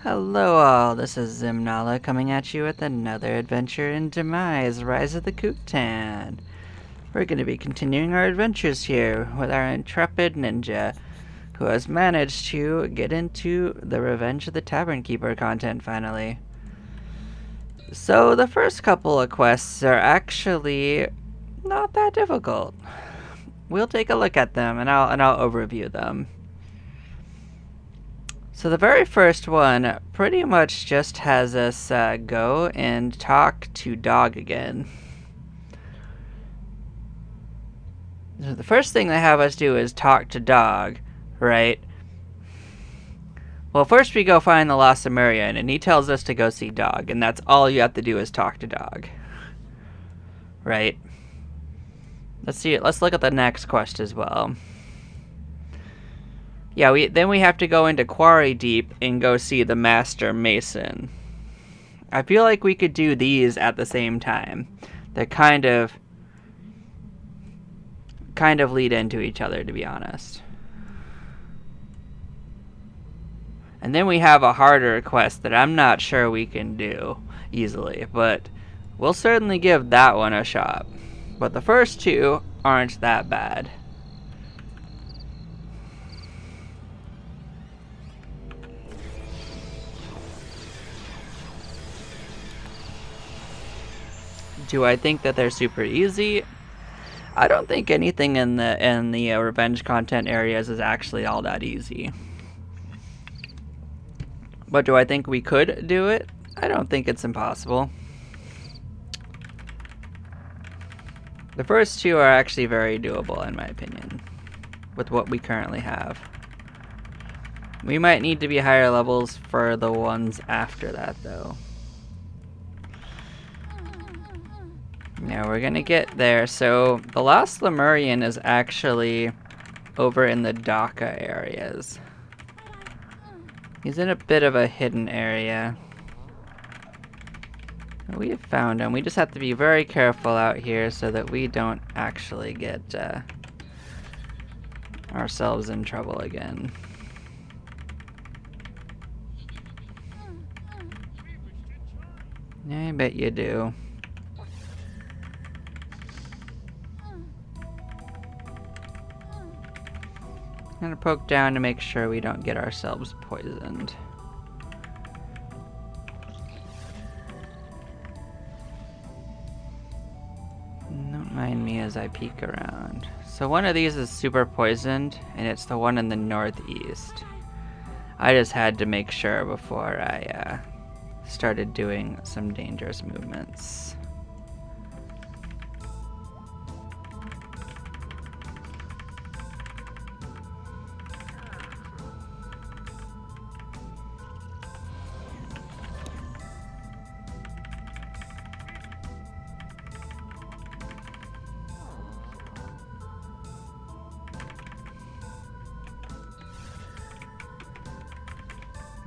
Hello all, this is Zimnala coming at you with another adventure in Demise, Rise of the Kutan. We're going to be continuing our adventures here with our intrepid ninja, who has managed to get into the Revenge of the Tavern Keeper content finally. So the first couple of quests are actually not that difficult. We'll take a look at them and I'll overview them. So the very first one pretty much just has us go and talk to Dog again. So the first thing they have us do is talk to Dog, right? Well, first we go find the Lost Sumerian, and he tells us to go see Dog, and that's all you have to do is talk to Dog. Right? Let's look at the next quest as well. Yeah, then we have to go into Quarry Deep and go see the Master Mason. I feel like we could do these at the same time. They're kind of lead into each other, to be honest. And then we have a harder quest that I'm not sure we can do easily, but we'll certainly give that one a shot. But the first two aren't that bad. Do I think that they're super easy? I don't think anything in the revenge content areas is actually all that easy. But do I think we could do it? I don't think it's impossible. The first two are actually very doable in my opinion, with what we currently have. We might need to be higher levels for the ones after that though. Yeah, we're gonna get there. So the Lost Lemurian is actually over in the Dhaka areas. He's in a bit of a hidden area. We have found him. We just have to be very careful out here so that we don't actually get ourselves in trouble again. Yeah, I bet you do. I'm gonna poke down to make sure we don't get ourselves poisoned. Don't mind me as I peek around. So one of these is super poisoned, and it's the one in the northeast. I just had to make sure before I started doing some dangerous movements.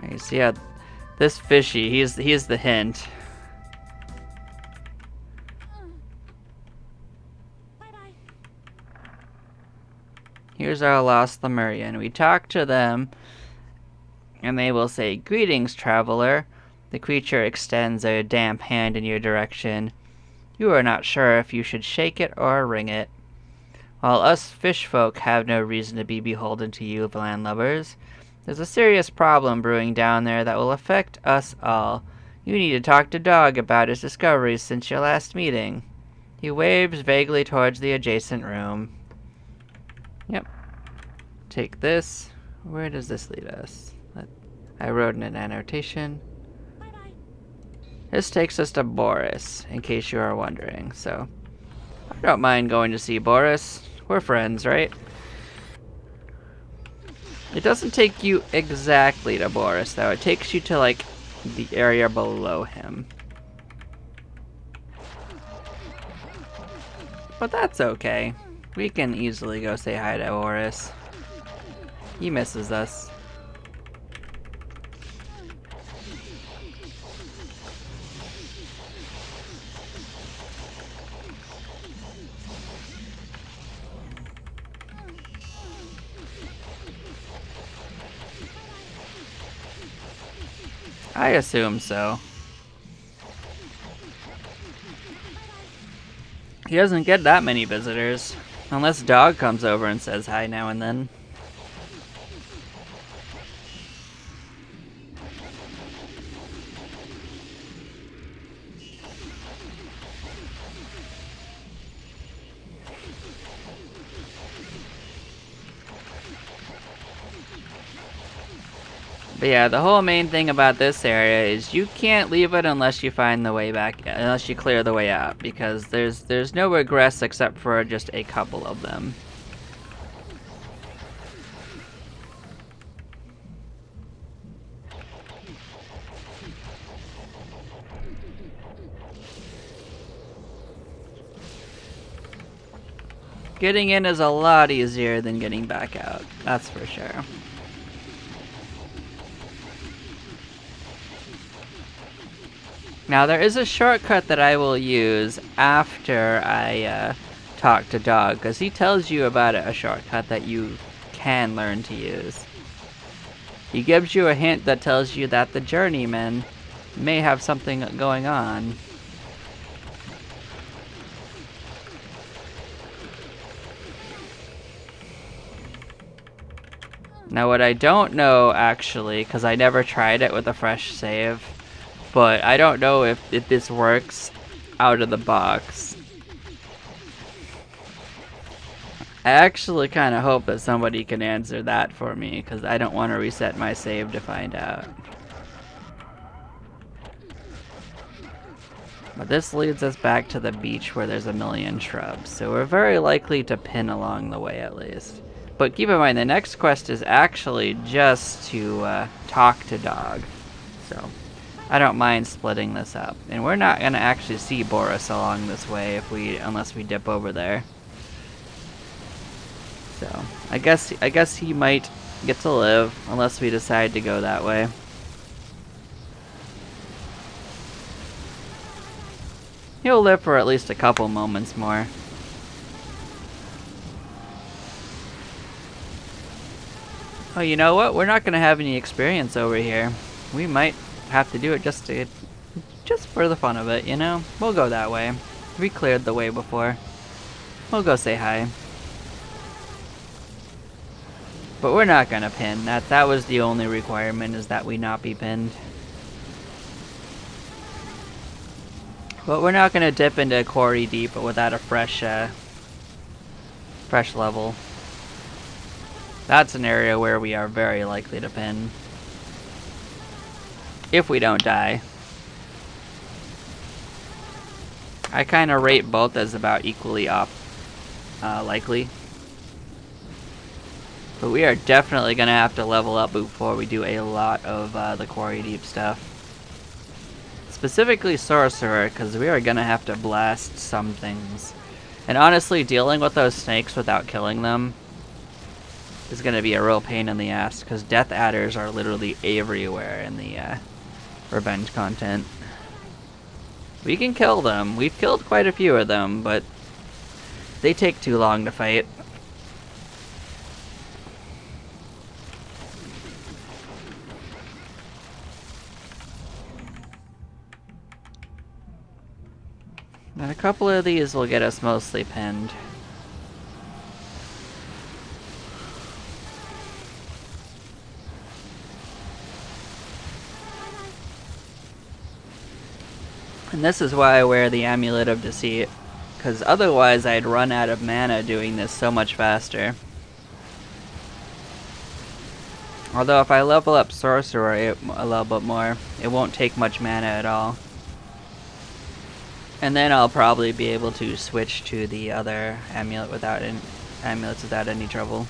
You see how this fishy, he's the hint. Here's our Lost Lemurian. We talk to them, and they will say, "Greetings, traveler." The creature extends a damp hand in your direction. You are not sure if you should shake it or wring it. While us fish folk have no reason to be beholden to you landlubbers, there's a serious problem brewing down there that will affect us all. You need to talk to Dog about his discoveries since your last meeting. He waves vaguely towards the adjacent room. Yep. Take this. Where does this lead us? I wrote in an annotation. This takes us to Boris, in case you are wondering. So, I don't mind going to see Boris. We're friends, right? It doesn't take you exactly to Boris, though. It takes you to, like, the area below him. But that's okay. We can easily go say hi to Boris. He misses us. I assume so. He doesn't get that many visitors. Unless Dog comes over and says hi now and then. But yeah, the whole main thing about this area is you can't leave it unless you find the way back, unless you clear the way out, because there's no regress except for just a couple of them. Getting in is a lot easier than getting back out, that's for sure. Now there is a shortcut that I will use after I talk to Dog, because he tells you about a shortcut that you can learn to use. He gives you a hint that tells you that the journeyman may have something going on. Now what I don't know, actually, because I never tried it with a fresh save, but I don't know if this works out of the box. I actually kind of hope that somebody can answer that for me, because I don't want to reset my save to find out. But this leads us back to the beach where there's a million shrubs, so we're very likely to pin along the way at least. But keep in mind, the next quest is actually just to talk to Dog, so I don't mind splitting this up. And we're not gonna actually see Boris along this way unless we dip over there. So I guess he might get to live unless we decide to go that way. He'll live for at least a couple moments more. Oh, you know what? We're not gonna have any experience over here. We might have to do it just for the fun of it, you know? We'll go that way. We cleared the way before. We'll go say hi. But we're not gonna pin. That was the only requirement, is that we not be pinned. But we're not gonna dip into Quarry Deep without a fresh level. That's an area where we are very likely to pin. If we don't die. I kind of rate both as about equally likely. But we are definitely going to have to level up before we do a lot of the Quarry Deep stuff. Specifically Sorcerer, because we are going to have to blast some things. And honestly, dealing with those snakes without killing them is going to be a real pain in the ass, because Death Adders are literally everywhere in the Revenge content. We can kill them. We've killed quite a few of them, but they take too long to fight. And a couple of these will get us mostly pinned. And this is why I wear the Amulet of Deceit, because otherwise I'd run out of mana doing this so much faster. Although if I level up Sorcerer a little bit more, it won't take much mana at all. And then I'll probably be able to switch to the other amulets without any trouble.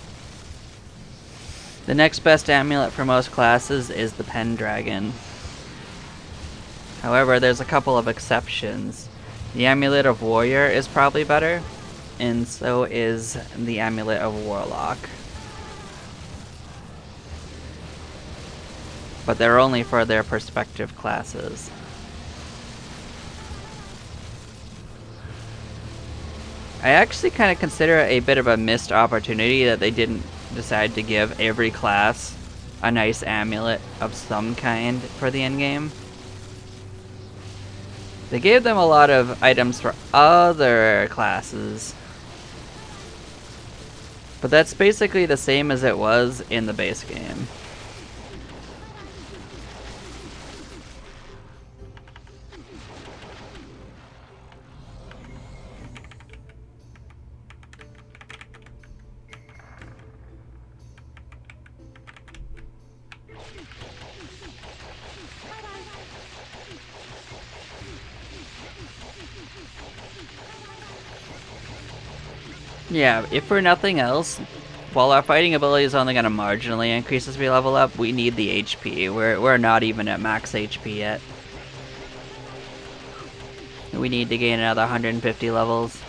The next best amulet for most classes is the Pendragon. However, there's a couple of exceptions. The Amulet of Warrior is probably better, and so is the Amulet of Warlock. But they're only for their respective classes. I actually kind of consider it a bit of a missed opportunity that they didn't decide to give every class a nice amulet of some kind for the endgame. They gave them a lot of items for other classes, but that's basically the same as it was in the base game. Yeah, if for nothing else, while our fighting ability is only going to marginally increase as we level up, we need the HP. We're not even at max HP yet. We need to gain another 150 levels.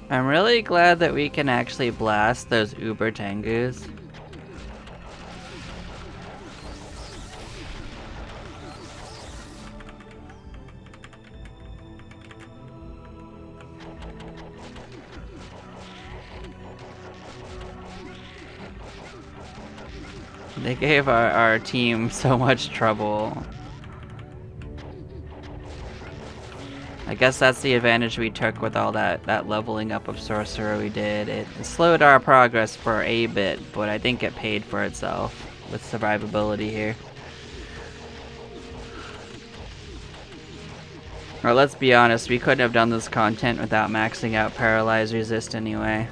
I'm really glad that we can actually blast those Uber Tengus. They gave our team so much trouble. I guess that's the advantage we took with all that leveling up of Sorcerer we did. It slowed our progress for a bit, but I think it paid for itself with survivability here. Or let's be honest, we couldn't have done this content without maxing out Paralyze Resist anyway.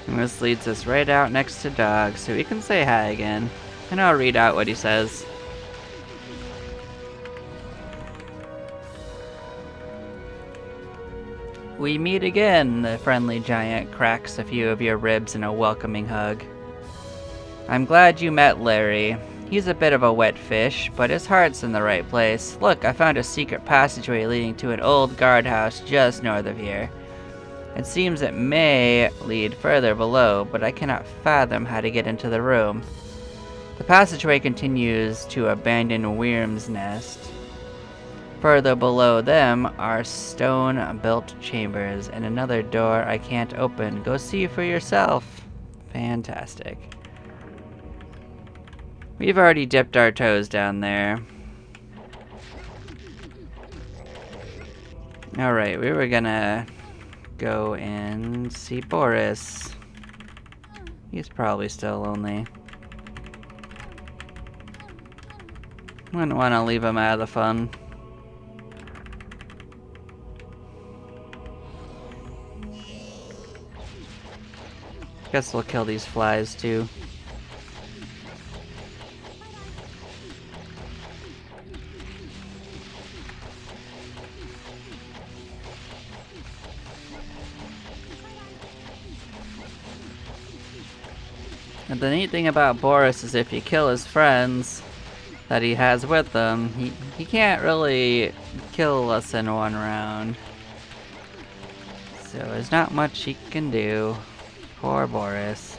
And this leads us right out next to Dog, so we can say hi again. And I'll read out what he says. We meet again, the friendly giant cracks a few of your ribs in a welcoming hug. I'm glad you met Larry. He's a bit of a wet fish, but his heart's in the right place. Look, I found a secret passageway leading to an old guardhouse just north of here. It seems it may lead further below, but I cannot fathom how to get into the room. The passageway continues to abandoned Wyrm's Nest. Further below them are stone-built chambers and another door I can't open. Go see for yourself. Fantastic. We've already dipped our toes down there. Alright, we were gonna go and see Boris. He's probably still lonely. Wouldn't want to leave him out of the fun. Guess we'll kill these flies too. And the neat thing about Boris is if you kill his friends that he has with him, he can't really kill us in one round. So there's not much he can do. Poor Boris.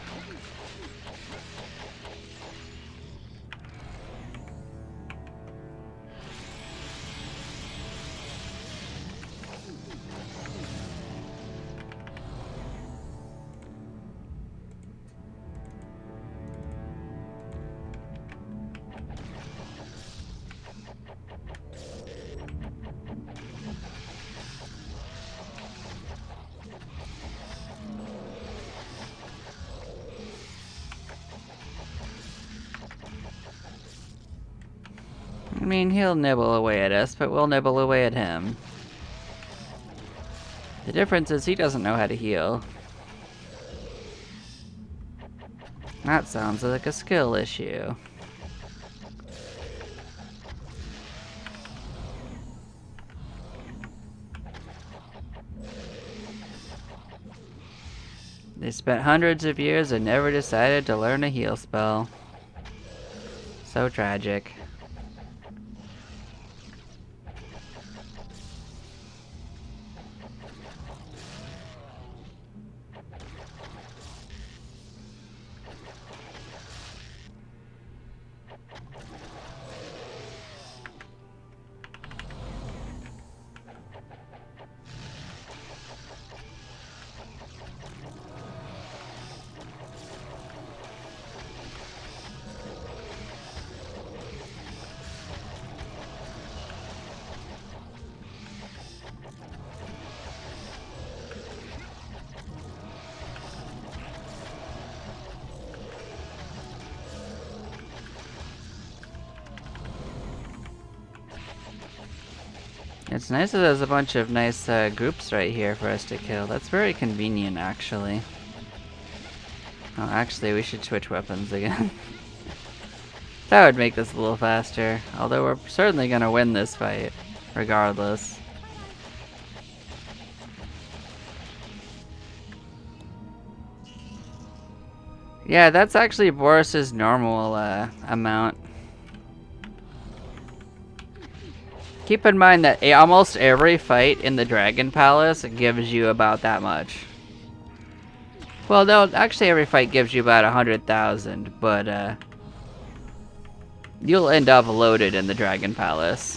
I mean, he'll nibble away at us, but we'll nibble away at him. The difference is he doesn't know how to heal. That sounds like a skill issue. They spent hundreds of years and never decided to learn a heal spell. So tragic. It's nice that there's a bunch of nice groups right here for us to kill. That's very convenient, actually. Oh, actually, we should switch weapons again. That would make this a little faster. Although we're certainly going to win this fight, regardless. Yeah, that's actually Boris's normal amount. Keep in mind that almost every fight in the Dragon Palace gives you about that much. Well, no, actually every fight gives you about 100,000, but you'll end up loaded in the Dragon Palace.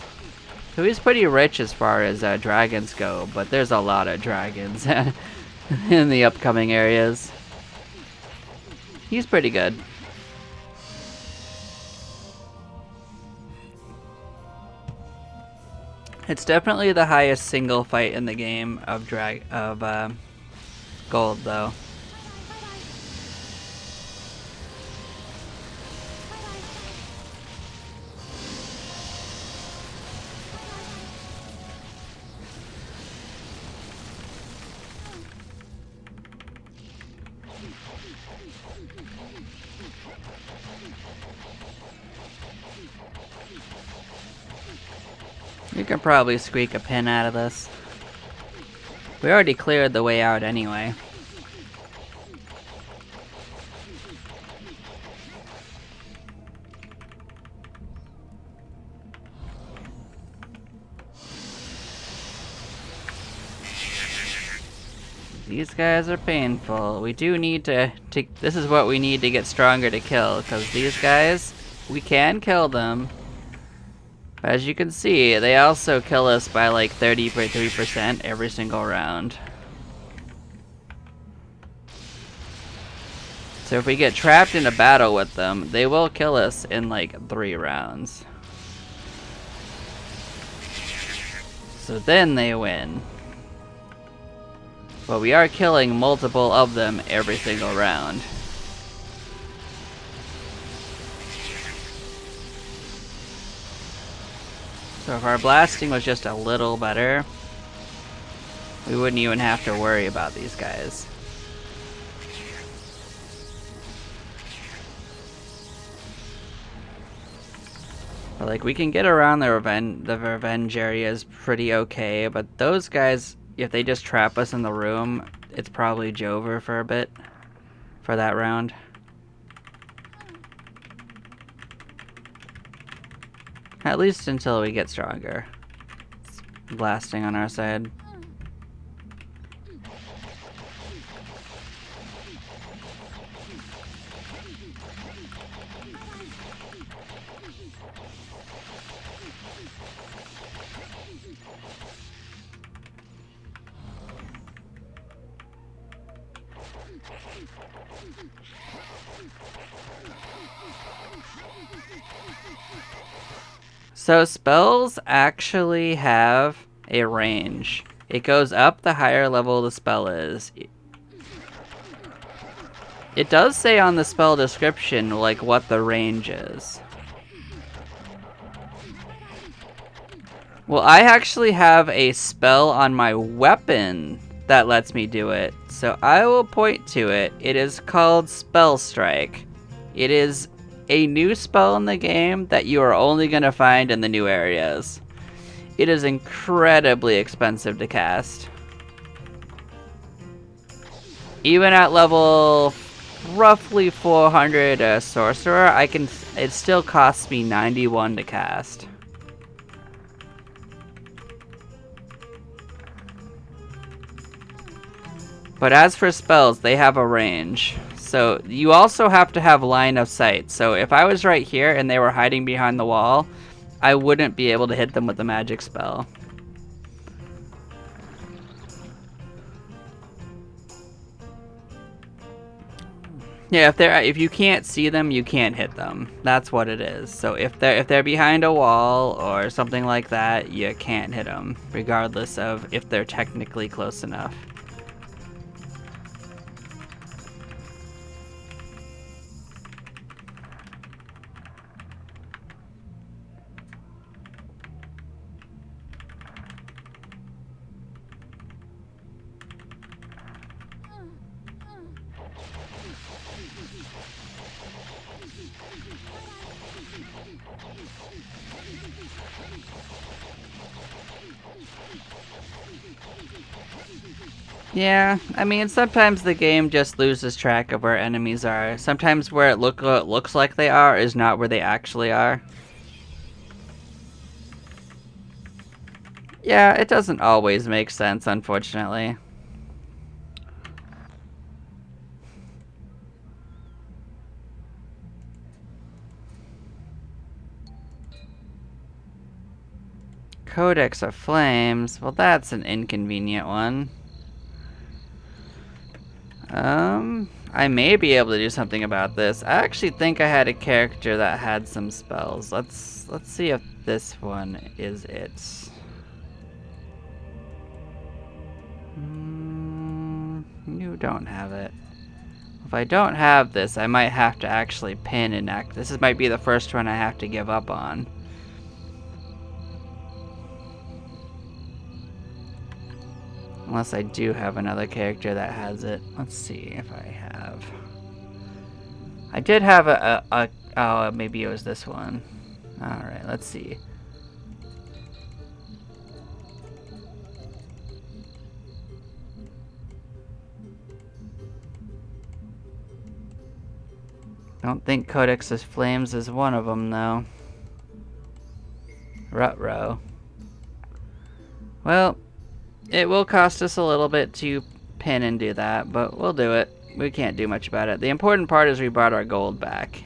So he's pretty rich as far as dragons go, but there's a lot of dragons in the upcoming areas. He's pretty good. It's definitely the highest single fight in the game of gold, though. You can probably squeak a pin out of this. We already cleared the way out anyway. These guys are painful. We do need to this is what we need to get stronger to kill, because these guys, we can kill them. As you can see, they also kill us by like 33% every single round. So if we get trapped in a battle with them, they will kill us in like 3 rounds. So then they win. But we are killing multiple of them every single round. So if our blasting was just a little better, we wouldn't even have to worry about these guys. But like, we can get around the revenge areas pretty okay, but those guys, if they just trap us in the room, it's probably Jover for a bit for that round. At least until we get stronger. It's blasting on our side. So spells actually have a range. It goes up the higher level the spell is. It does say on the spell description like what the range is. Well, I actually have a spell on my weapon that lets me do it. So I will point to it. It is called Spell Strike. It is a new spell in the game that you are only going to find in the new areas. It is incredibly expensive to cast. Even at level roughly 400 sorcerer, it still costs me 91 to cast. But as for spells, they have a range. So you also have to have line of sight. So if I was right here and they were hiding behind the wall, I wouldn't be able to hit them with a magic spell. Yeah, if you can't see them, you can't hit them. That's what it is. So if they're behind a wall or something like that, you can't hit them, regardless of if they're technically close enough. Yeah, I mean, sometimes the game just loses track of where enemies are. Sometimes where it looks like they are is not where they actually are. Yeah, it doesn't always make sense, unfortunately. Codex of Flames. Well, that's an inconvenient one. I may be able to do something about this. I actually think I had a character that had some spells. Let's see if this one is it. You don't have it. If I don't have this, I might have to actually pin and act. This might be the first one I have to give up on. Unless I do have another character that has it. Let's see if I have. I did have oh, maybe it was this one. Alright, let's see. Don't think Codex of Flames is one of them, though. Rutrow. Well, it will cost us a little bit to pin and do that, but we'll do it. We can't do much about it. The important part is we brought our gold back.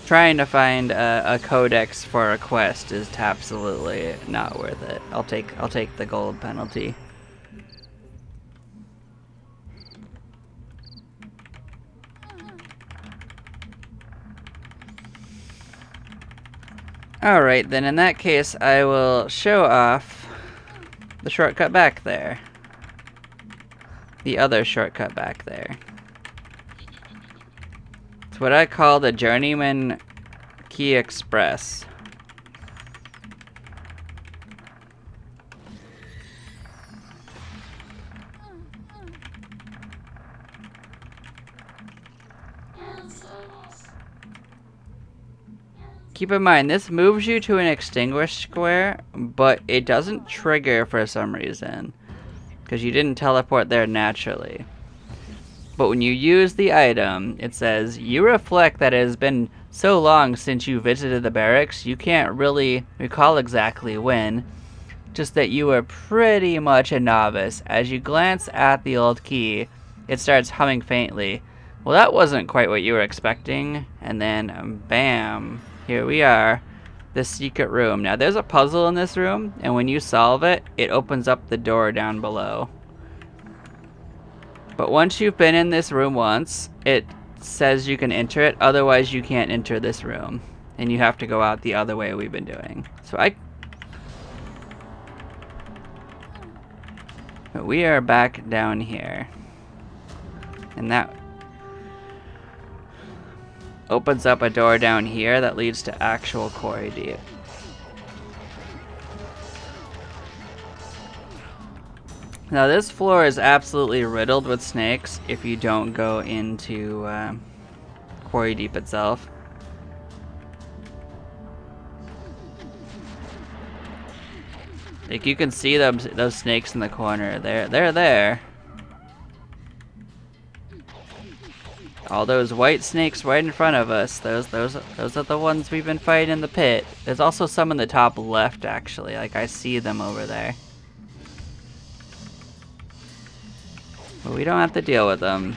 Trying to find a codex for a quest is absolutely not worth it. I'll take the gold penalty. Alright, then in that case, I will show off the shortcut back there. The other shortcut back there. It's what I call the Journeyman Key Express. Keep in mind, this moves you to an extinguished square, but it doesn't trigger for some reason, because you didn't teleport there naturally. But when you use the item, it says, you reflect that it has been so long since you visited the barracks, you can't really recall exactly when, just that you were pretty much a novice. As you glance at the old key, it starts humming faintly. Well, that wasn't quite what you were expecting, and then, bam. Here we are, the secret room. Now there's a puzzle in this room, and when you solve it, it opens up the door down below. But once you've been in this room once, it says you can enter it, otherwise you can't enter this room. And you have to go out the other way we've been doing. But we are back down here. And that... opens up a door down here that leads to actual quarry deep. Now this floor is absolutely riddled with snakes if you don't go into quarry deep itself. Like you can see those snakes in the corner. They're there. All those white snakes right in front of us. Those are the ones we've been fighting in the pit. There's also some in the top left actually. Like I see them over there. But we don't have to deal with them.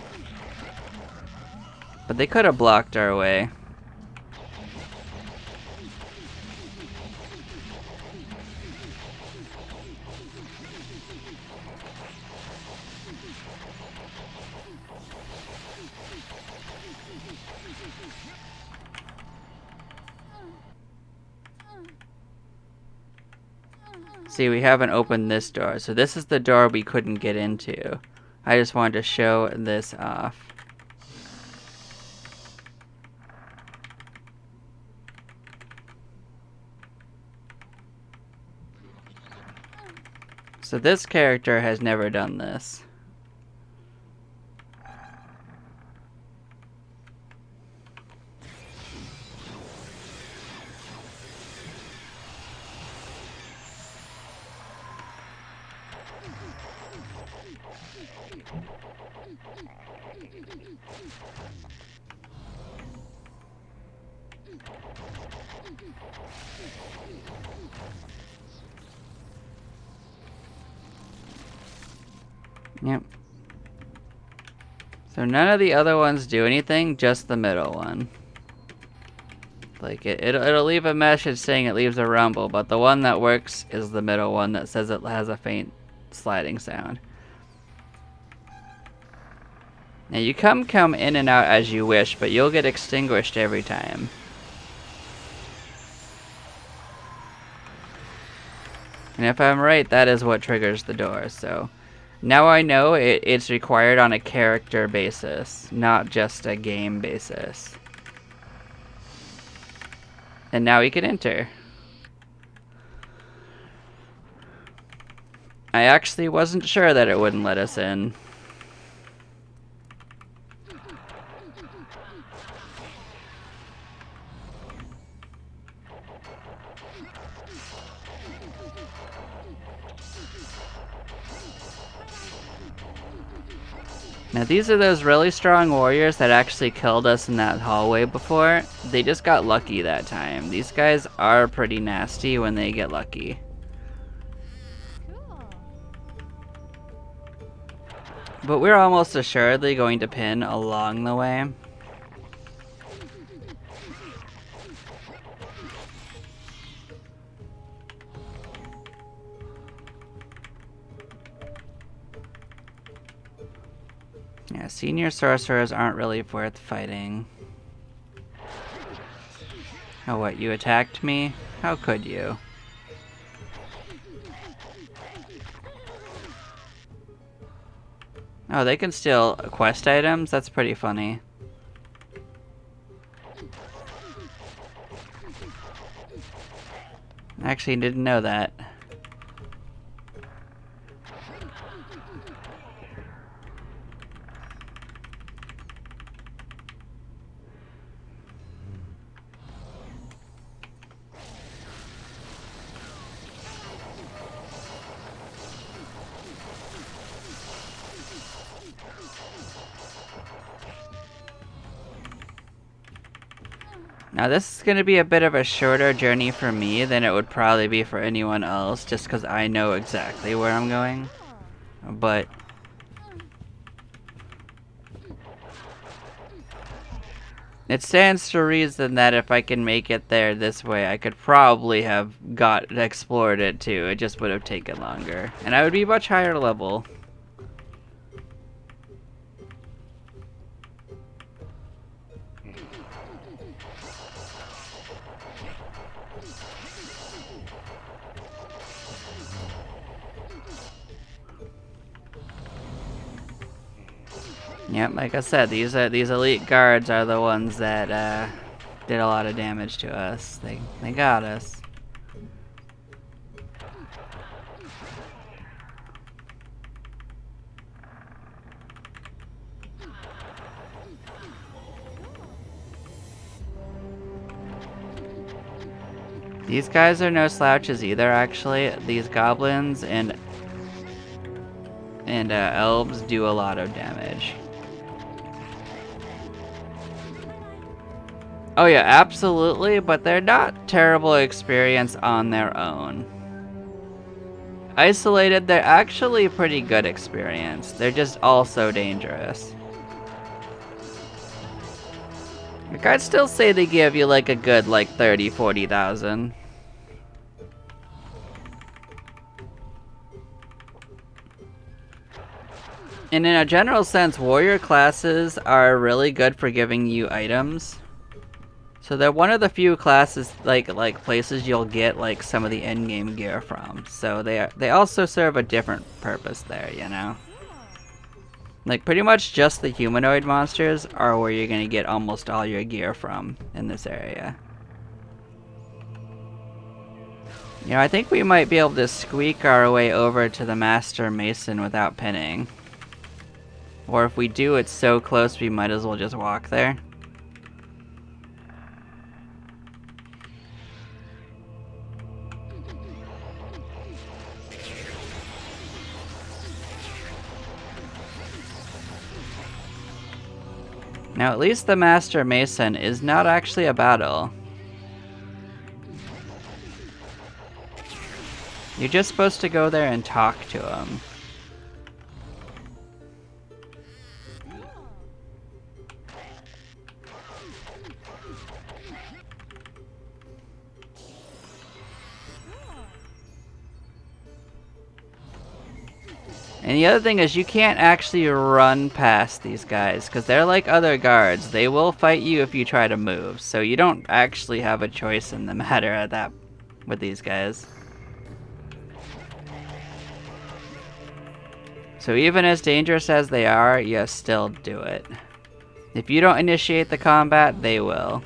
But they could have blocked our way. See, we haven't opened this door. So this is the door we couldn't get into. I just wanted to show this off. So this character has never done this. Yep. So none of the other ones do anything, just the middle one. Like it'll leave a message saying it leaves a rumble, but the one that works is the middle one that says it has a faint sliding sound. Now you come in and out as you wish, but you'll get extinguished every time. And if I'm right, that is what triggers the door, so... Now I know it's required on a character basis, not just a game basis. And now we can enter. I actually wasn't sure that it wouldn't let us in. Now these are those really strong warriors that actually killed us in that hallway before. They just got lucky that time. These guys are pretty nasty when they get lucky. But we're almost assuredly going to pin along the way. Yeah, senior sorcerers aren't really worth fighting. Oh, what, you attacked me? How could you? Oh, they can steal quest items? That's pretty funny. Actually, didn't know that. Now this is going to be a bit of a shorter journey for me than it would probably be for anyone else, just because I know exactly where I'm going. But it stands to reason that if I can make it there this way, I could probably have explored it too. It just would have taken longer. And I would be much higher level. Yep, like I said, these elite guards are the ones that did a lot of damage to us. They got us. These guys are no slouches either, actually. These goblins and elves do a lot of damage. Oh yeah, absolutely, but they're not terrible experience on their own. Isolated, they're actually pretty good experience. They're just also dangerous. Like, I'd still say they give you like a good like 30, 40,000. And in a general sense, warrior classes are really good for giving you items. So they're one of the few classes, like places you'll get like some of the endgame gear from. So they also serve a different purpose there, you know. Like pretty much just the humanoid monsters are where you're gonna get almost all your gear from in this area. You know, I think we might be able to squeak our way over to the Master Mason without pinning. Or if we do, it's so close we might as well just walk there. Now at least the Master Mason is not actually a battle. You're just supposed to go there and talk to him. And the other thing is you can't actually run past these guys because they're like other guards. They will fight you if you try to move. So you don't actually have a choice in the matter at that with these guys. So even as dangerous as they are, you still do it. If you don't initiate the combat, they will.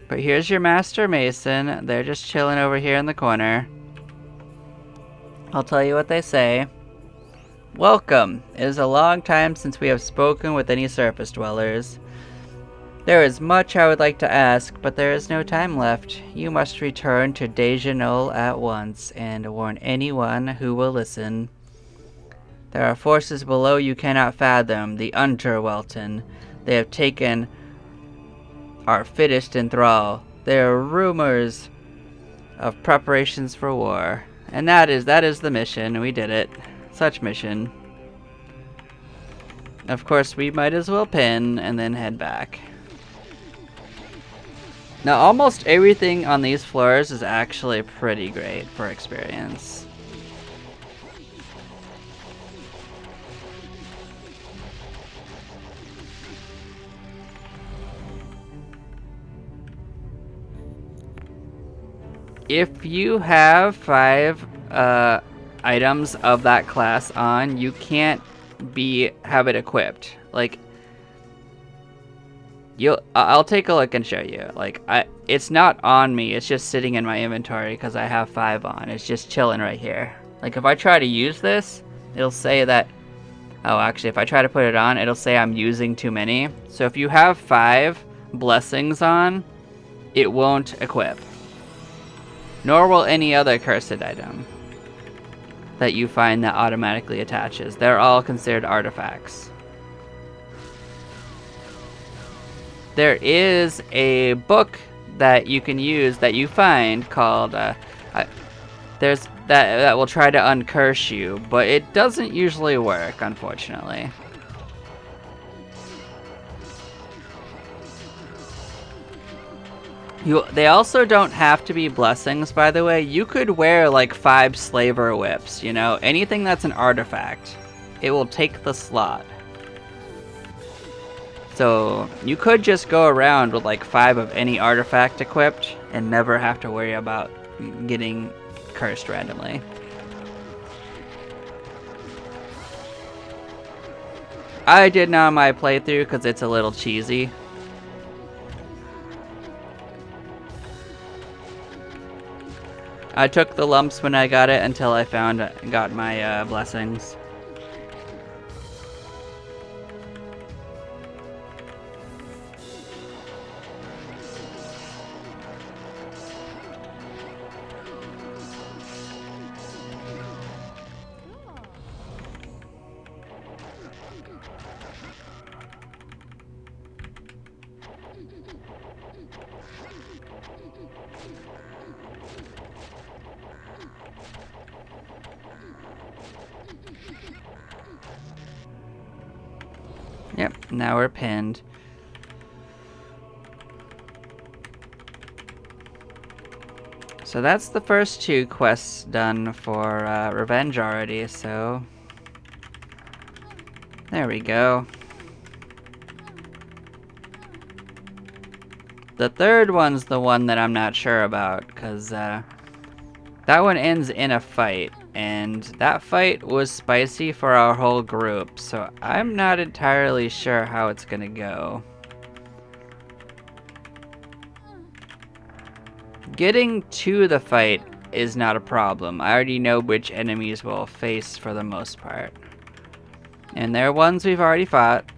But here's your Master Mason. They're just chilling over here in the corner. I'll tell you what they say. Welcome. It is a long time since we have spoken with any surface dwellers. There is much I would like to ask, but there is no time left. You must return to Dejanol at once and warn anyone who will listen. There are forces below you cannot fathom, the Unterwelten. They have taken our fittest in thrall. There are rumors of preparations for war. And that is the mission. We did it. Such mission. Of course, we might as well pin and then head back. Now, almost everything on these floors is actually pretty great for experience. If you have 5 items of that class on, you can't have it equipped. Like, I'll take a look and show you. Like, it's not on me. It's just sitting in my inventory because I have 5 on. It's just chilling right here. Like, if I try to use this, it'll say that. Oh, actually, if I try to put it on, it'll say I'm using too many. So if you have 5 blessings on, it won't equip. Nor will any other cursed item that you find that automatically attaches. They're all considered artifacts. There is a book that you can use that you find called there's that will try to uncurse you, but it doesn't usually work, unfortunately. They also don't have to be blessings, by the way. You could wear like 5 slaver whips, you know, anything that's an artifact. It will take the slot. So you could just go around with like 5 of any artifact equipped and never have to worry about getting cursed randomly. I did not on my playthrough because it's a little cheesy. I took the lumps when I got it until I got my blessings. Yep, now we're pinned. So that's the first 2 quests done for Revenge already, so... There we go. The third one's the one that I'm not sure about, because that one ends in a fight, and that fight was spicy for our whole group, so I'm not entirely sure how it's gonna go. Getting to the fight is not a problem. I already know which enemies we'll face for the most part. And they're ones we've already fought.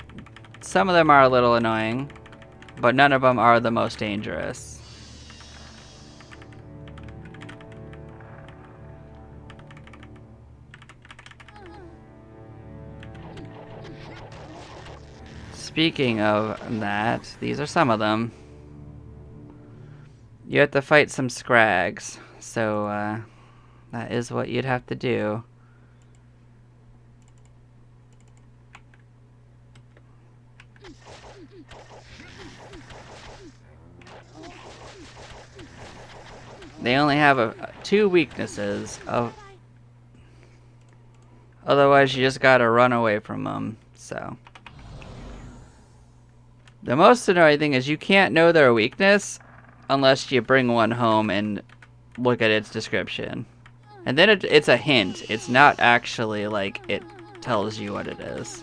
Some of them are a little annoying, but none of them are the most dangerous. Speaking of that, these are some of them. You have to fight some scrags, so that is what you'd have to do. They only have 2 weaknesses. Otherwise, you just gotta run away from them. So the most annoying thing is you can't know their weakness unless you bring one home and look at its description. And then it's a hint. It's not actually like it tells you what it is.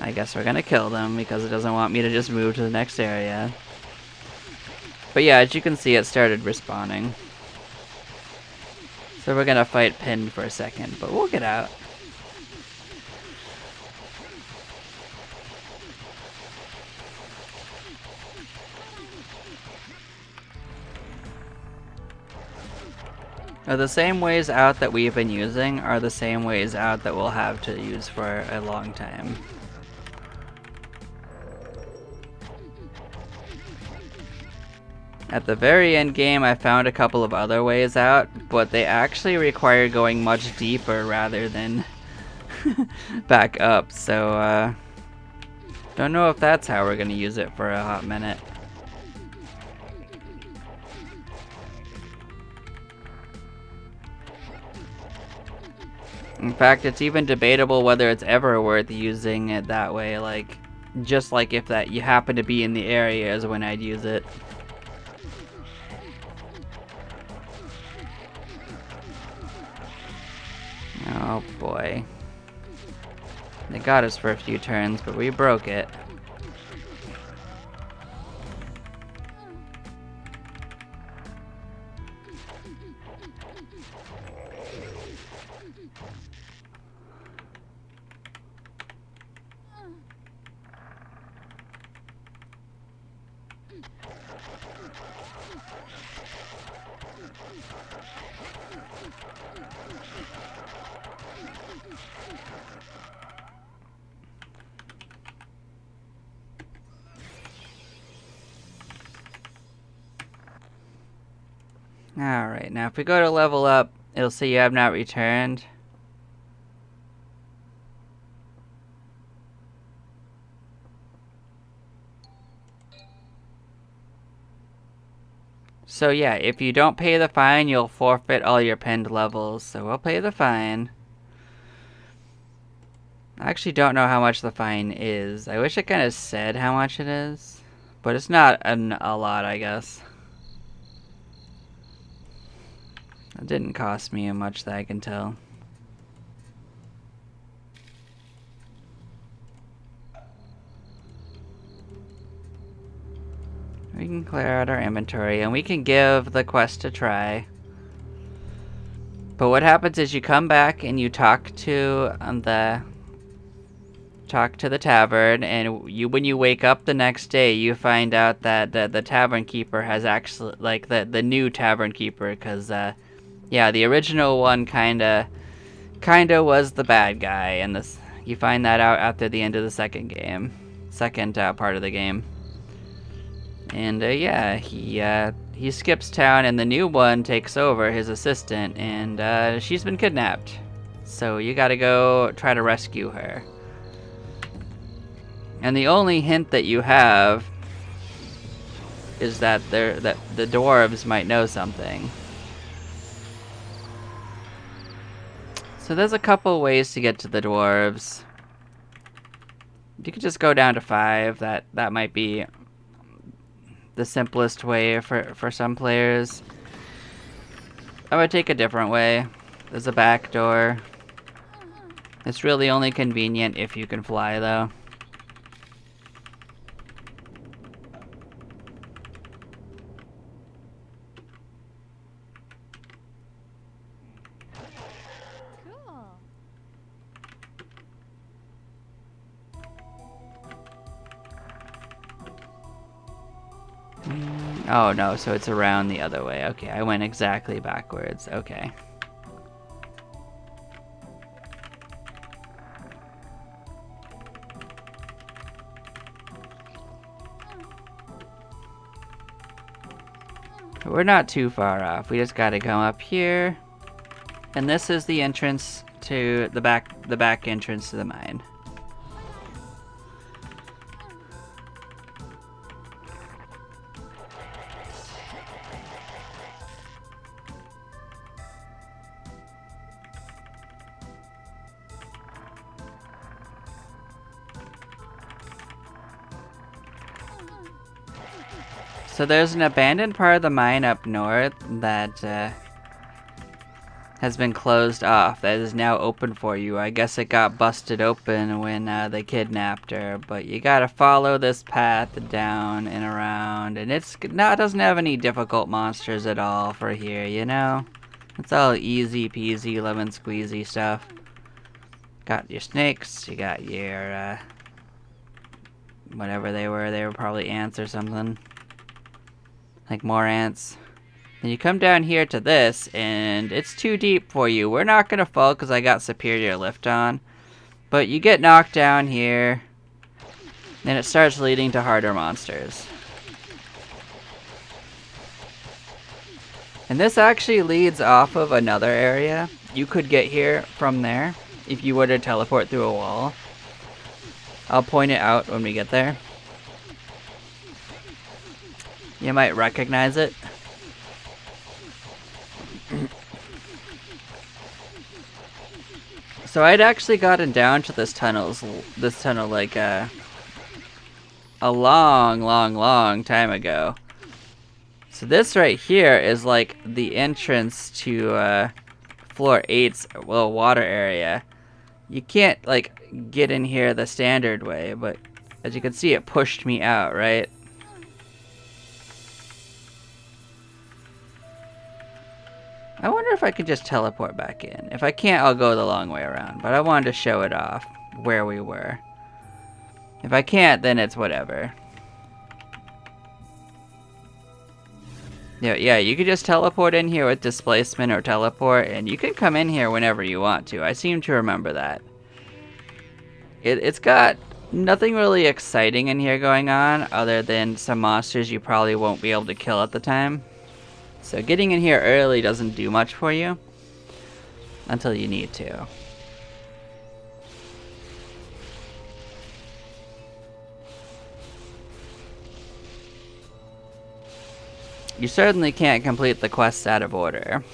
I guess we're gonna kill them because it doesn't want me to just move to the next area. But yeah, as you can see, it started respawning. So we're gonna fight pinned for a second, but we'll get out. Now, the same ways out that we've been using are the same ways out that we'll have to use for a long time. At the very end game, I found a couple of other ways out, but they actually require going much deeper rather than back up, so don't know if that's how we're gonna use it for a hot minute. In fact, it's even debatable whether it's ever worth using it that way, like, just like if that you happen to be in the area is when I'd use it. Oh boy. They got us for a few turns, but we broke it. Alright, now if we go to level up, it'll say you have not returned. So yeah, if you don't pay the fine, you'll forfeit all your pinned levels, so we'll pay the fine. I actually don't know how much the fine is. I wish it kind of said how much it is, but it's not a lot, I guess. It didn't cost me much that I can tell. We can clear out our inventory, and we can give the quest a try. But what happens is you come back and you talk to the tavern, and when you wake up the next day, you find out that the tavern keeper has actually, like, the new tavern keeper, because yeah, the original one kinda was the bad guy, and this, you find that out after the end of the second part of the game. And yeah, he skips town, and the new one takes over, his assistant, and she's been kidnapped. So you gotta go try to rescue her. And the only hint that you have is that the dwarves might know something. So there's a couple ways to get to the dwarves. You could just go down to 5. That might be the simplest way for some players. I would take a different way. There's a back door. It's really only convenient if you can fly, though. Oh no, so it's around the other way. Okay, I went exactly backwards. Okay. We're not too far off. We just gotta come up here. And this is the entrance to the back entrance to the mine. So there's an abandoned part of the mine up north that has been closed off, that is now open for you. I guess it got busted open when they kidnapped her, but you gotta follow this path down and around, and it doesn't have any difficult monsters at all for here, you know? It's all easy peasy lemon squeezy stuff. Got your snakes, you got your whatever they were probably ants or something. Like more ants. And you come down here to this, and it's too deep for you. We're not gonna fall because I got superior lift on. But you get knocked down here, and it starts leading to harder monsters. And this actually leads off of another area. You could get here from there if you were to teleport through a wall. I'll point it out when we get there. You might recognize it. So I'd actually gotten down to this tunnel like a long time ago. So this right here is like the entrance to floor 8's water area. You can't like get in here the standard way, but as you can see, it pushed me out, right? I wonder if I could just teleport back in. If I can't, I'll go the long way around. But I wanted to show it off where we were. If I can't, then it's whatever. Yeah, you could just teleport in here with displacement or teleport, and you can come in here whenever you want to. I seem to remember that. It's got nothing really exciting in here going on, other than some monsters you probably won't be able to kill at the time. So getting in here early doesn't do much for you until you need to. You certainly can't complete the quests out of order.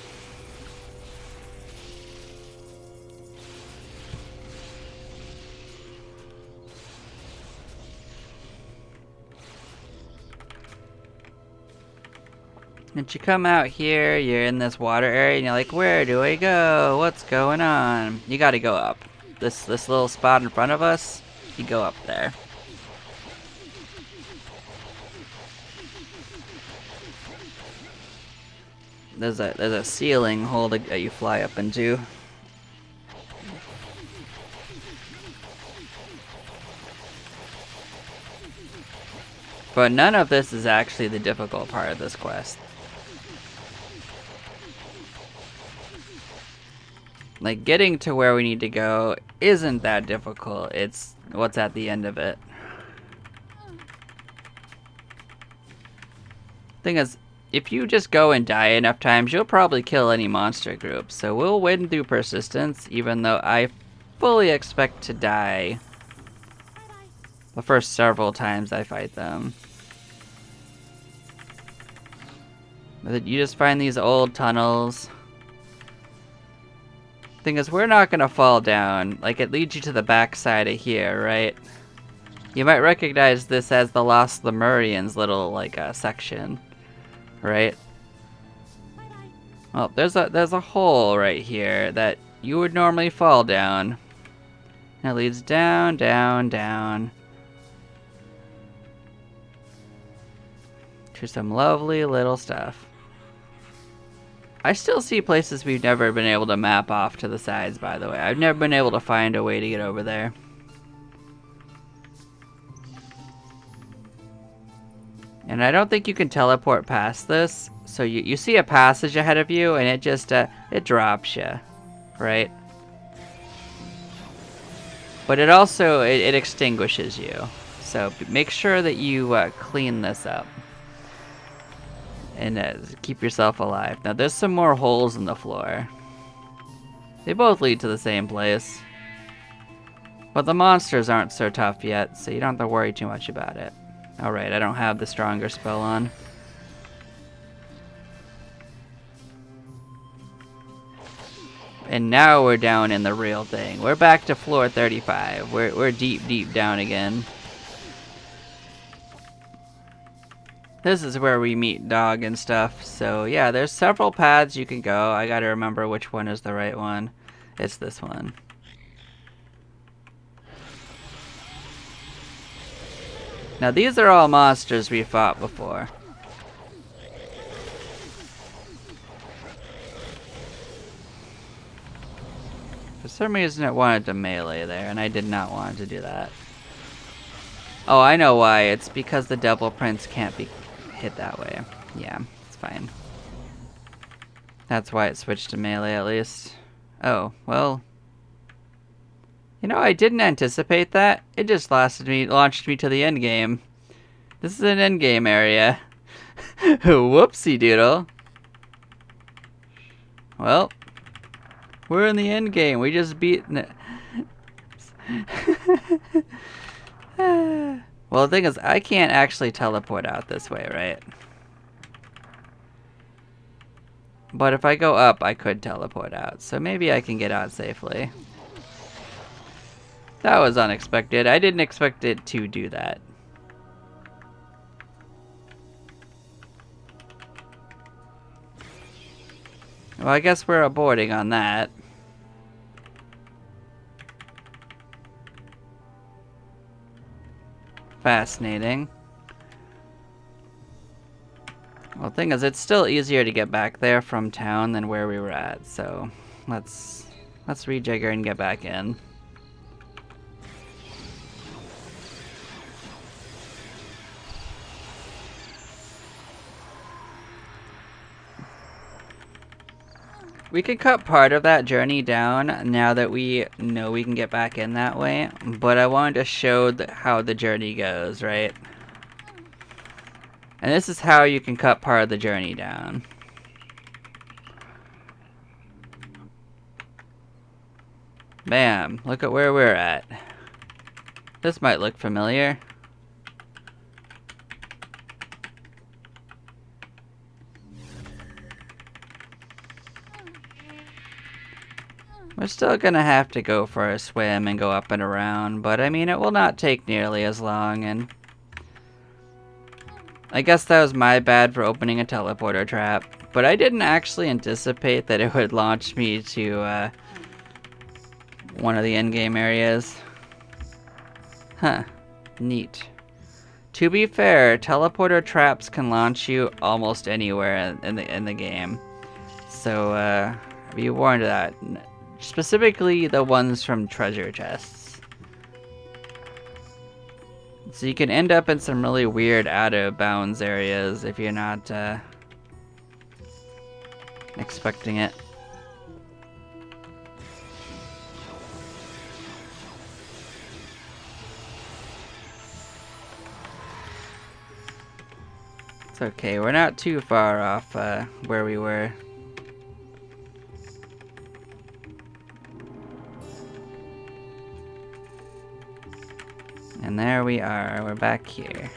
And you come out here, you're in this water area, and you're like, where do I go? What's going on? You gotta go up. This little spot in front of us, you go up there. there's a ceiling hole that you fly up into. But none of this is actually the difficult part of this quest. Like, getting to where we need to go isn't that difficult. It's what's at the end of it. Thing is, if you just go and die enough times, you'll probably kill any monster group. So we'll win through persistence, even though I fully expect to die the first several times I fight them. You just find these old tunnels. Thing is, we're not gonna fall down. Like, it leads you to the back side of here, right? You might recognize this as the Lost Lemurians little, like, section, right? Well, there's a hole right here that you would normally fall down. And it leads down, down, down. To some lovely little stuff. I still see places we've never been able to map off to the sides, by the way. I've never been able to find a way to get over there. And I don't think you can teleport past this. So you see a passage ahead of you, and it just, it drops you, right? But it also, it extinguishes you. So make sure that you clean this up. And keep yourself alive. Now there's some more holes in the floor. They both lead to the same place. But the monsters aren't so tough yet, so you don't have to worry too much about it. Alright, I don't have the stronger spell on. And now we're down in the real thing. We're back to floor 35. We're deep, deep down again. This is where we meet Dog and stuff. So yeah, there's several paths you can go. I gotta remember which one is the right one. It's this one. Now these are all monsters we fought before. For some reason it wanted to melee there, and I did not want to do that. Oh, I know why. It's because the Devil Prince can't be hit that way. Yeah, it's fine. That's why it switched to melee at least. Oh, well. You know, I didn't anticipate that. It just launched me to the end game. This is an end game area. Whoopsie doodle. Well, we're in the end game. We just beat. Well, the thing is, I can't actually teleport out this way, right? But if I go up, I could teleport out. So maybe I can get out safely. That was unexpected. I didn't expect it to do that. Well, I guess we're aborting on that. Fascinating. Well, the thing is, it's still easier to get back there from town than where we were at, so let's rejigger and get back in. We could cut part of that journey down now that we know we can get back in that way, but I wanted to show how the journey goes, right? And this is how you can cut part of the journey down. Bam, look at where we're at. This might look familiar. We're still gonna have to go for a swim and go up and around, but I mean, it will not take nearly as long, and I guess that was my bad for opening a teleporter trap, but I didn't actually anticipate that it would launch me to one of the endgame areas. Huh, neat. To be fair, teleporter traps can launch you almost anywhere in the game. So, be warned of that. Specifically, the ones from treasure chests. So you can end up in some really weird out-of-bounds areas if you're not expecting it. It's okay, we're not too far off where we were. And there we are, we're back here.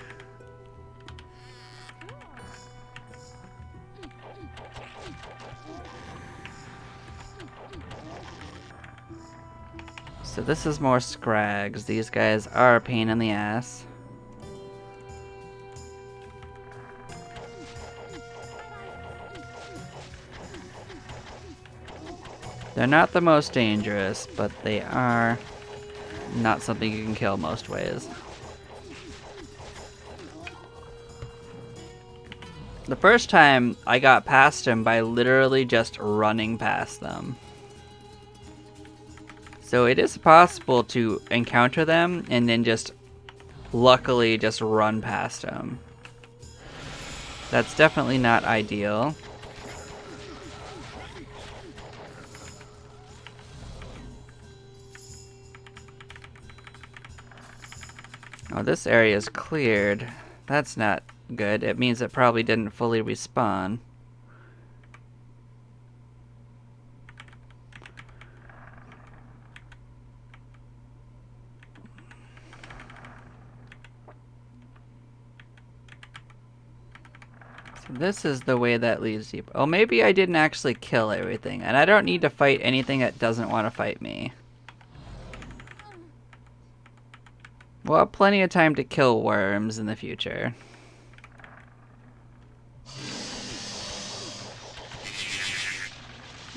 So this is more scrags. These guys are a pain in the ass. They're not the most dangerous, but they are not something you can kill most ways. The first time I got past him by literally just running past them. So it is possible to encounter them and then just luckily just run past them. That's definitely not ideal. Oh, this area is cleared. That's not good. It means it probably didn't fully respawn. So this is the way that leads you. Oh, maybe I didn't actually kill everything, and I don't need to fight anything that doesn't want to fight me. We'll have plenty of time to kill worms in the future.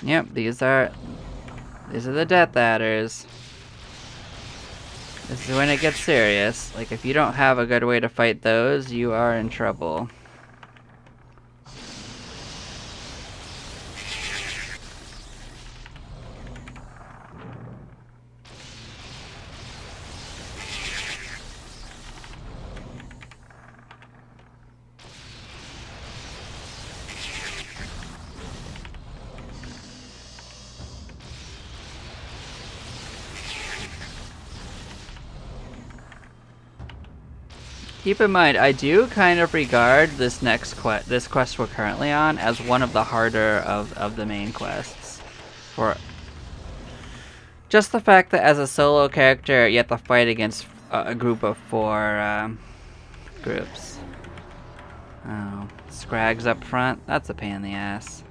Yep, these are the death adders. This is when it gets serious. Like, if you don't have a good way to fight those, you are in trouble. Keep in mind, I do kind of regard this quest we're currently on as one of the harder of the main quests. For just the fact that as a solo character, you have to fight against a group of 4 groups. Oh, scrags up front? That's a pain in the ass.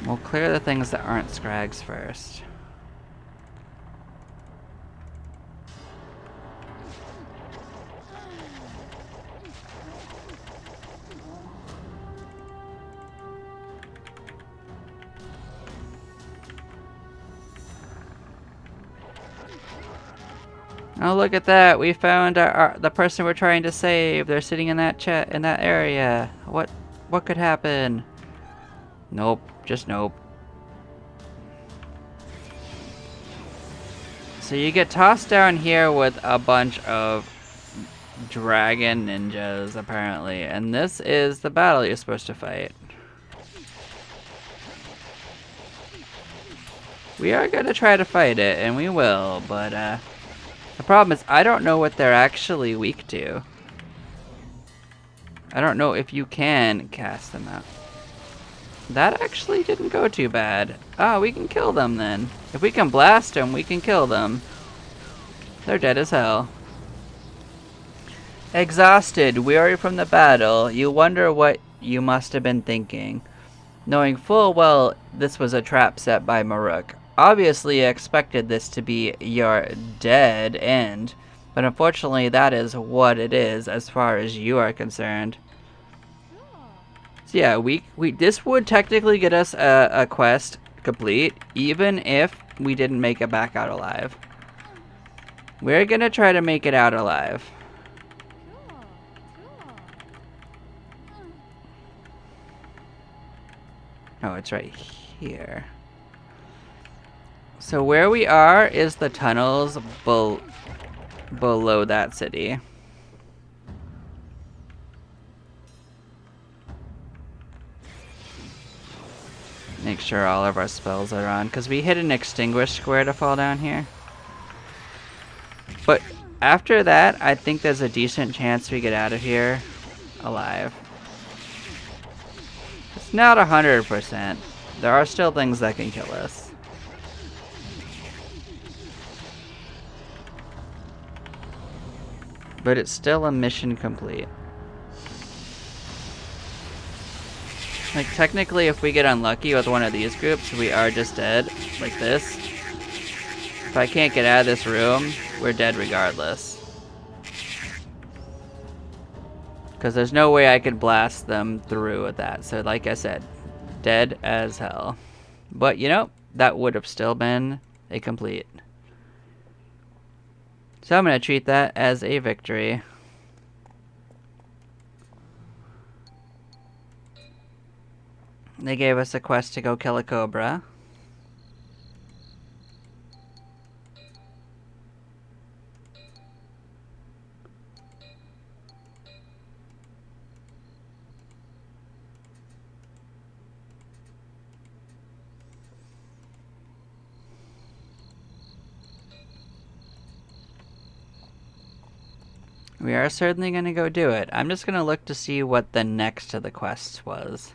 We'll clear the things that aren't scrags first. Oh, look at that! We found the person we're trying to save. They're sitting in that area. What could happen? Nope, just nope. So you get tossed down here with a bunch of dragon ninjas, apparently, and this is the battle you're supposed to fight. We are gonna try to fight it, and we will, but the problem is I don't know what they're actually weak to. I don't know if you can cast them out. That actually didn't go too bad. Oh, we can kill them then. If we can blast them, we can kill them. They're dead as hell. Exhausted, weary from the battle, you wonder what you must have been thinking, knowing full well this was a trap set by Maruk. Obviously, you expected this to be your dead end, but unfortunately that is what it is as far as you are concerned. So yeah, this would technically get us a quest complete, even if we didn't make it back out alive. We're gonna try to make it out alive. Oh, it's right here. So where we are is the tunnels below that city. Make sure all of our spells are on, because we hit an extinguish square to fall down here. But after that, I think there's a decent chance we get out of here alive. It's not 100%. There are still things that can kill us. But it's still a mission complete. Like, technically, if we get unlucky with one of these groups, we are just dead, like this. If I can't get out of this room, we're dead regardless. Because there's no way I could blast them through with that. So like I said, dead as hell. But, you know, that would have still been a complete. So I'm going to treat that as a victory. They gave us a quest to go kill a cobra. We are certainly going to go do it. I'm just going to look to see what the next to the quest was.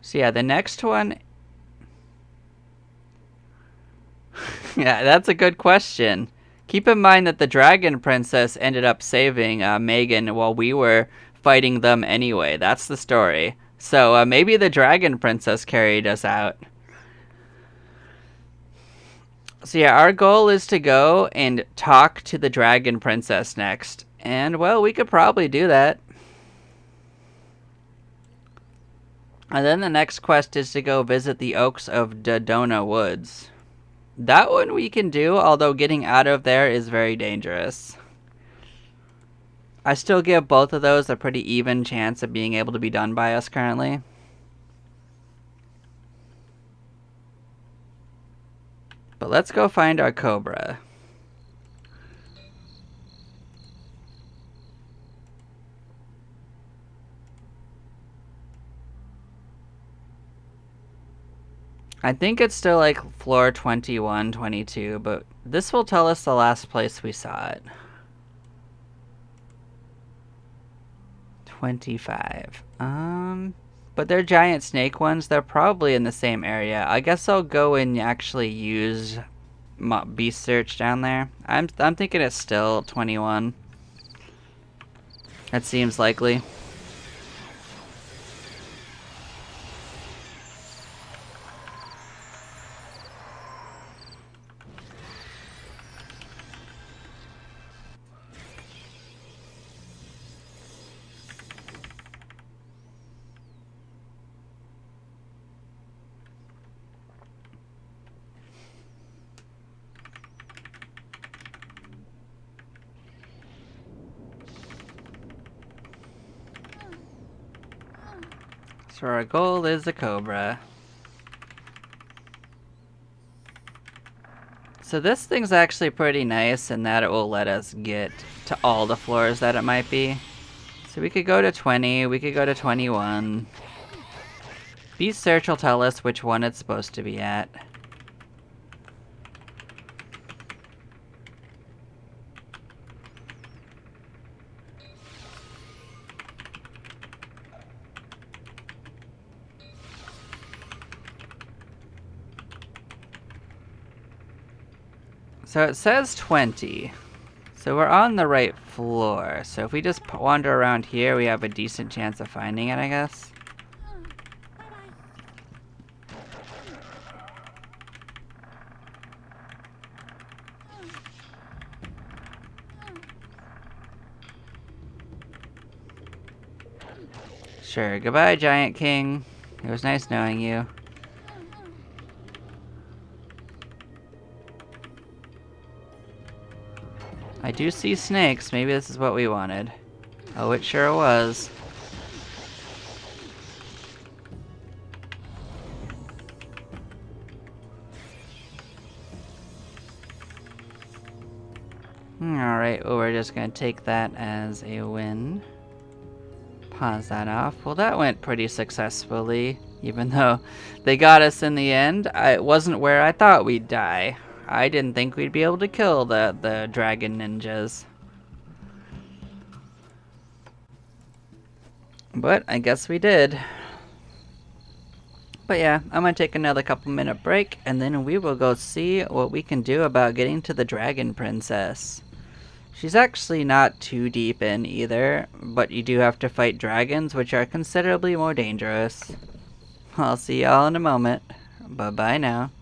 So yeah, the next one... Yeah, that's a good question. Keep in mind that the Dragon Princess ended up saving Megan while we were fighting them anyway. That's the story. So maybe the Dragon Princess carried us out. So yeah, our goal is to go and talk to the Dragon Princess next. And, well, we could probably do that. And then the next quest is to go visit the Oaks of Dodona Woods. That one we can do, although getting out of there is very dangerous. I still give both of those a pretty even chance of being able to be done by us currently. But let's go find our cobra. I think it's still like floor 21, 22, but this will tell us the last place we saw it. 25. But they're giant snake ones. They're probably in the same area. I guess I'll go and actually use beast search down there. I'm thinking it's still 21. That seems likely. So our goal is the cobra. So this thing's actually pretty nice in that it will let us get to all the floors that it might be. So we could go to 20, we could go to 21. Beast search will tell us which one it's supposed to be at. So it says 20. So we're on the right floor. So if we just wander around here, we have a decent chance of finding it, I guess. Sure. Goodbye, Giant King. It was nice knowing you. I do see snakes. Maybe this is what we wanted. Oh, it sure was. Alright, well, we're just gonna take that as a win. Pause that off. Well, that went pretty successfully, even though they got us in the end. It wasn't where I thought we'd die. I didn't think we'd be able to kill the dragon ninjas. But I guess we did. But yeah, I'm gonna take another couple-minute break, and then we will go see what we can do about getting to the Dragon Princess. She's actually not too deep in either, but you do have to fight dragons, which are considerably more dangerous. I'll see y'all in a moment. Bye-bye now.